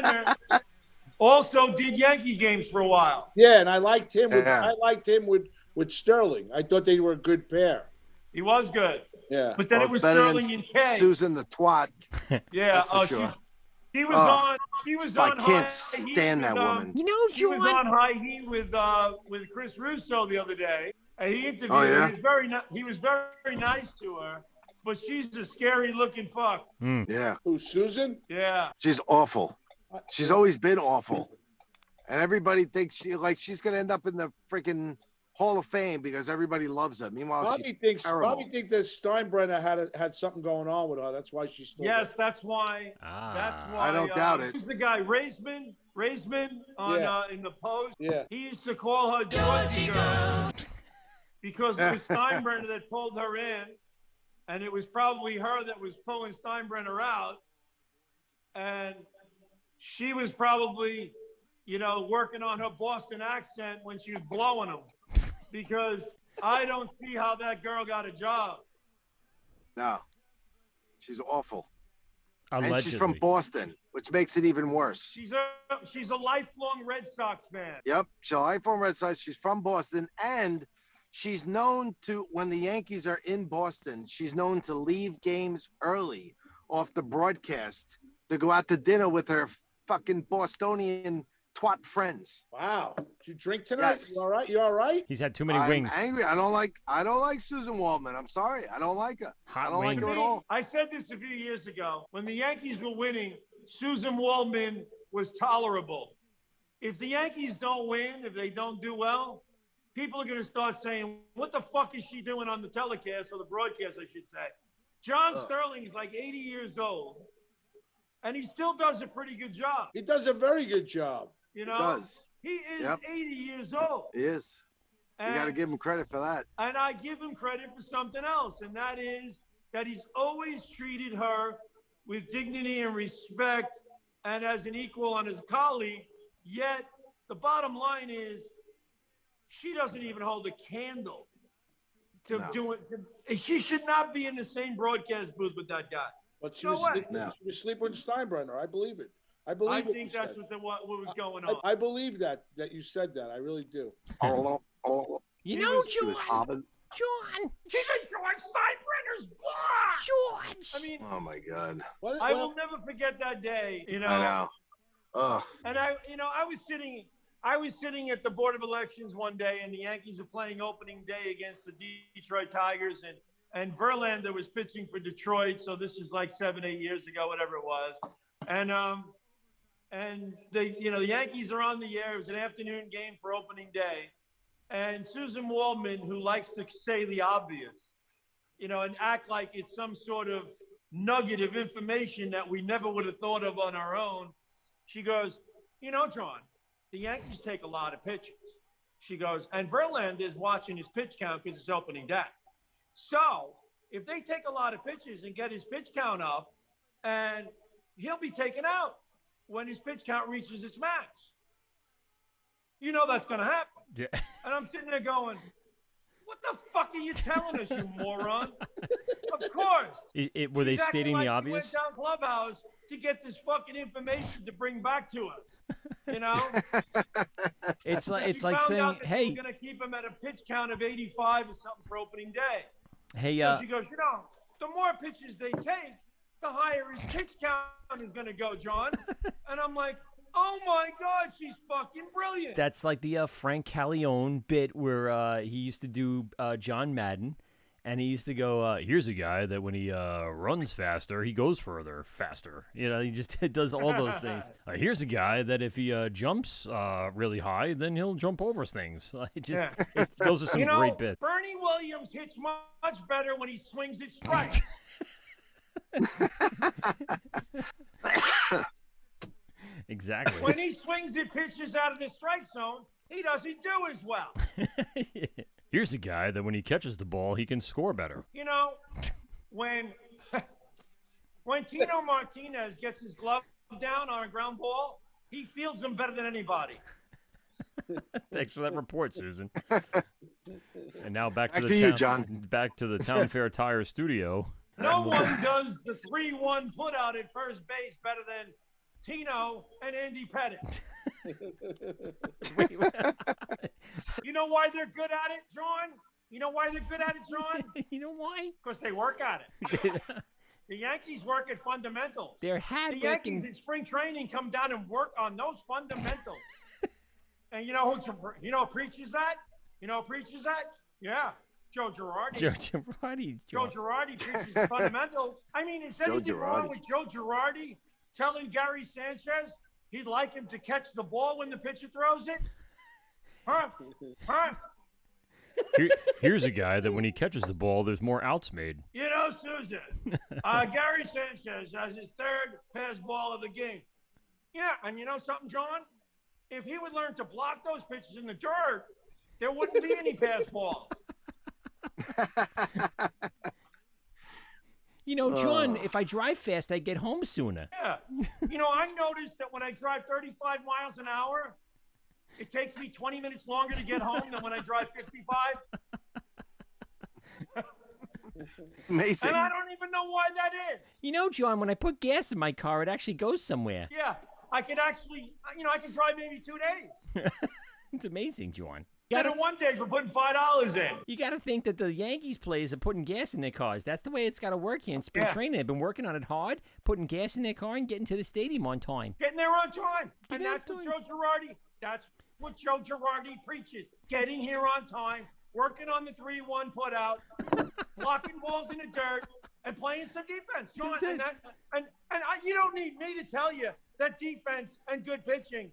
Steiner also did Yankee games for a while. Yeah, and I liked him. With Sterling. I thought they were a good pair. He was good. Yeah. But then it was Sterling and Kay. Suzyn the twat. Yeah. That's for sure. She was on. She was on. I can't stand that woman. You know, she was Jawn. on high heat with Chris Russo the other day, and he interviewed yeah? her. He was very nice to her, but she's a scary looking fuck. Yeah. Who, Suzyn? Yeah. She's awful. She's always been awful, and everybody thinks she's gonna end up in the freaking Hall of Fame because everybody loves her. Meanwhile, Probably she's terrible. Probably think that Steinbrenner had something going on with her. That's why she's still. Yes, that's why. That's why. I don't doubt it. Who's the guy? Raisman on in the Post. Yeah. He used to call her Georgie girl because it was Steinbrenner that pulled her in, and it was probably her that was pulling Steinbrenner out, and she was probably, working on her Boston accent when she was blowing him. Because I don't see how that girl got a job. No, she's awful. Allegedly. And she's from Boston, which makes it even worse. She's a lifelong Red Sox fan. Yep, she's a lifelong Red Sox. She's from Boston, and she's known to, when the Yankees are in Boston, she's known to leave games early off the broadcast to go out to dinner with her fucking Bostonian twat friends. Wow. Did you drink tonight? Yes. You all right? You all right? He's had too many I'm wings. angry. I don't like Suzyn Waldman. I'm sorry. I don't like her. Hot I don't like her wings. at all. I said this a few years ago. When the Yankees were winning, Suzyn Waldman was tolerable. If the Yankees don't win, if they don't do well, people are going to start saying, what the fuck is she doing on the telecast, or the broadcast, I should say. John Sterling is like 80 years old, and he still does a pretty good job. He does a very good job. You know, He does. He is 80 years old. He is. You got to give him credit for that. And I give him credit for something else, and that is that he's always treated her with dignity and respect and as an equal and as a colleague. Yet the bottom line is she doesn't even hold a candle to do it. She should not be in the same broadcast booth with that guy. But she was sleeping with Steinbrenner. I believe it. I think that's what was going on. I believe that you said that. I really do. You know, Jawn. Jawn. She's enjoying Steinbrenner's block. George. I mean, Oh my God. I will never forget that day. You know. I know. Ugh. And I was sitting at the Board of Elections one day, and the Yankees were playing opening day against the Detroit Tigers, and Verlander was pitching for Detroit. So this is like 7-8 years ago, whatever it was. And the Yankees are on the air. It was an afternoon game for opening day. And Suzyn Waldman, who likes to say the obvious, and act like it's some sort of nugget of information that we never would have thought of on our own. She goes, Jawn, the Yankees take a lot of pitches. She goes, and Verlander is watching his pitch count because it's opening day. So if they take a lot of pitches and get his pitch count up, and he'll be taken out when his pitch count reaches its max. That's going to happen. Yeah. And I'm sitting there going, what the fuck are you telling us, you moron? Of course. Were they stating the obvious? She went down Clubhouse to get this fucking information to bring back to us. It's like saying, out that hey, we're going to keep him at a pitch count of 85 or something for opening day. Hey, so she goes, the more pitches they take, the higher his pitch count is going to go, John. And I'm like, oh my God, she's fucking brilliant. That's like the Frank Calione bit where he used to do John Madden, and he used to go, here's a guy that when he runs faster, he goes faster. He just does all those things. Here's a guy that if he jumps really high, then he'll jump over things. Those are some great bits. Bernie Williams hits much better when he swings at strikes. Exactly. When he swings at pitches out of the strike zone, he doesn't do as well. Here's a guy that when he catches the ball, he can score better. When Tino Martinez gets his glove down on a ground ball, he fields them better than anybody. Thanks for that report, Suzyn. And now back to the Town Fair Tire studio. No one does the 3-1 put out at first base better than Tino, and Andy Pettit. Wait, wait. You know why they're good at it, John? You know why they're good at it, John? You know why? Because they work at it. The Yankees work at fundamentals. They're hard The working. Yankees in spring training come down and work on those fundamentals. And you know who preaches that? You know who preaches that? Yeah, Joe Girardi. Joe Girardi. Joe Girardi preaches the fundamentals. I mean, is anything wrong with Joe Girardi telling Gary Sanchez he'd like him to catch the ball when the pitcher throws it? Huh? Huh? Here's a guy that when he catches the ball, there's more outs made. You know, Suzyn, Gary Sanchez has his third pass ball of the game. Yeah, and you know something, John? If he would learn to block those pitches in the dirt, there wouldn't be any pass balls. You know, John, if I drive fast, I get home sooner. Yeah. You know, I noticed that when I drive 35 miles an hour, it takes me 20 minutes longer to get home than when I drive 55. Amazing. And I don't even know why that is. You know, John, when I put gas in my car, it actually goes somewhere. Yeah, I could actually, I could drive maybe 2 days. It's amazing, John. Instead of 1 day for putting $5 in. You got to think that the Yankees players are putting gas in their cars. That's the way it's got to work here in spring training. They've been working on it hard, putting gas in their car and getting to the stadium on time. Getting there on time. Getting And that's on what time. Joe Girardi, that's what Joe Girardi preaches. Getting here on time, working on the 3-1 put out, blocking balls in the dirt, and playing some defense. John, That's it. and you don't need me to tell you that defense and good pitching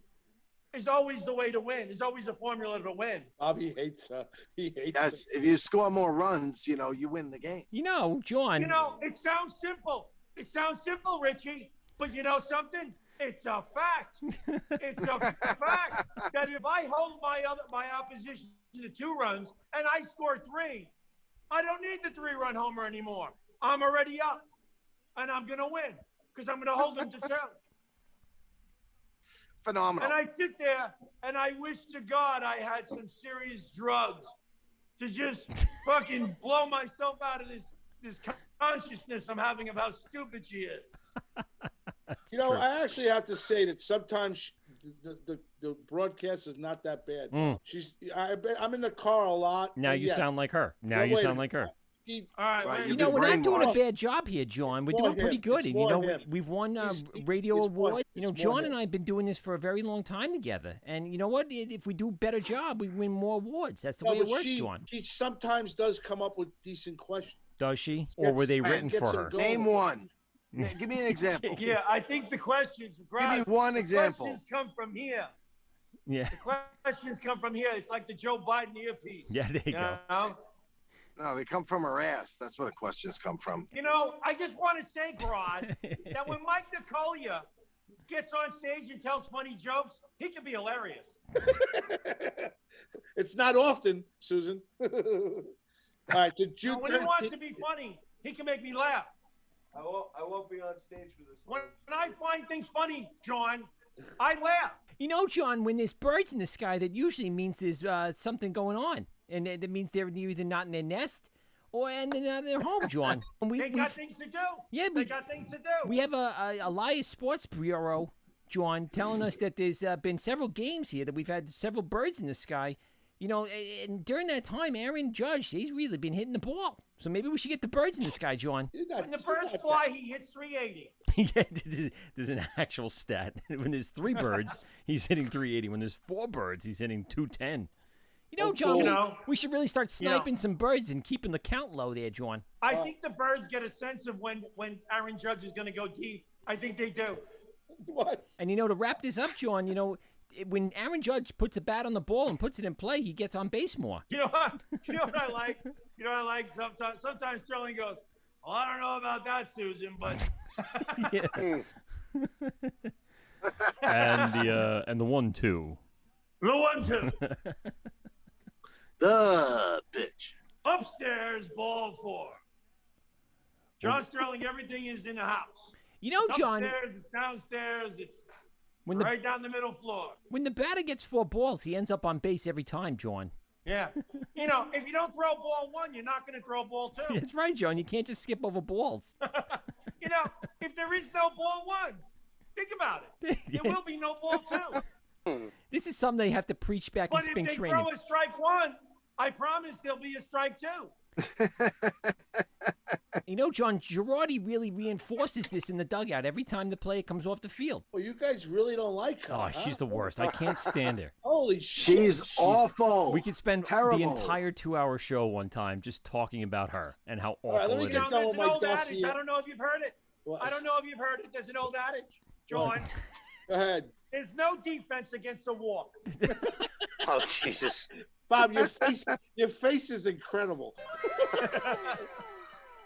is always the way to win. Is always a formula to win. Bobby hates he hates Yes, if you score more runs, you win the game. You know, John. You know, it sounds simple. It sounds simple, Richie. But you know something? It's a fact. It's a fact that if I hold my opposition to 2 runs and I score 3, I don't need the 3-run homer anymore. I'm already up, and I'm gonna win because I'm gonna hold them to 2. Phenomenal. And I sit there and I wish to God I had some serious drugs to just fucking blow myself out of this consciousness I'm having of how stupid she is. You know, I actually have to say that sometimes the broadcast is not that bad. I'm in the car a lot. Now you sound like her. Now Well, you wait sound a like her. All right, Right, You know, we're not doing a brainwashed. bad job here, John. We're More doing pretty him. good. It's And, you know, more him. we've won He's radio more- awards. You know, it's more John and him. I have been doing this for a very long time together. And you know what? If we do a better job, we win more awards. That's the way it works, John. She sometimes does come up with decent questions. Does she? Or were they Gets- written gets for him her? going. Name one. Give me an example. Yeah, I think the questions. Give me one the example. Questions come from here. Yeah. The questions come from here. It's like the Joe Biden earpiece. Yeah, there you go. Know? No, they come from her ass. That's where the questions come from. You know, I just want to say, Garage, that when Mike Nicolia gets on stage and tells funny jokes, he can be hilarious. It's not often, Susan. All right, so June And when he wants 13th. to be funny, he can make me laugh. I won't be on stage for this When one. I find things funny, John, I laugh. You know, John, when there's birds in the sky, that usually means there's something going on. And that means they're either not in their nest or and they're not at their home, John. And They got things to do. Yeah, They got things to do. we have a Elias Sports Bureau, John, telling us that there's been several games here that we've had several birds in the sky. You know, and during that time, Aaron Judge, he's really been hitting the ball. So maybe we should get the birds in the sky, John. When the birds fly, he hits 380. Yeah, there's an actual stat. When there's 3 birds, he's hitting 380. When there's 4 birds, he's hitting 210. You know, John, You know, we should really start you know. sniping some birds and keeping the count low there, John. I think the birds get a sense of when Aaron Judge is going to go deep. I think they do. What? And, you know, to wrap this up, John, you know, when Aaron Judge puts a bat on the ball and puts it in play, he gets on base more. You know what? You know what I like? You know what I like? Sometimes Sterling goes, "Well, I don't know about that, Susan, but." Yeah. And the 1-2. The 1-2. The bitch. Upstairs, ball 4. John Sterling, everything is in the house. You know, John, Upstairs, it's downstairs, it's when the right down the middle floor. when the batter gets 4 balls, he ends up on base every time, John. Yeah. You know, if you don't throw ball 1, you're not going to throw ball 2. That's right, John. You can't just skip over balls. You know, if there is no ball 1, Think about it. There will be no ball two. This is something they have to preach back But in if spring they training. throw a strike one, I promise there'll be a strike two. You know, John, Girardi really reinforces this in the dugout every time the player comes off the field. Well, you guys really don't like her. Oh, huh? she's the worst. I can't stand her. Holy shit. She's awful. We could spend Terrible. the entire 2-hour show one time just talking about her and how awful right, let me it get is. some There's of an my old adage. dossier. I don't know if you've heard it. Well, I don't know if you've heard it. There's an old adage, Jawn. Go ahead. There's no defense against a walk. Oh, Jesus. Bob, your face is incredible.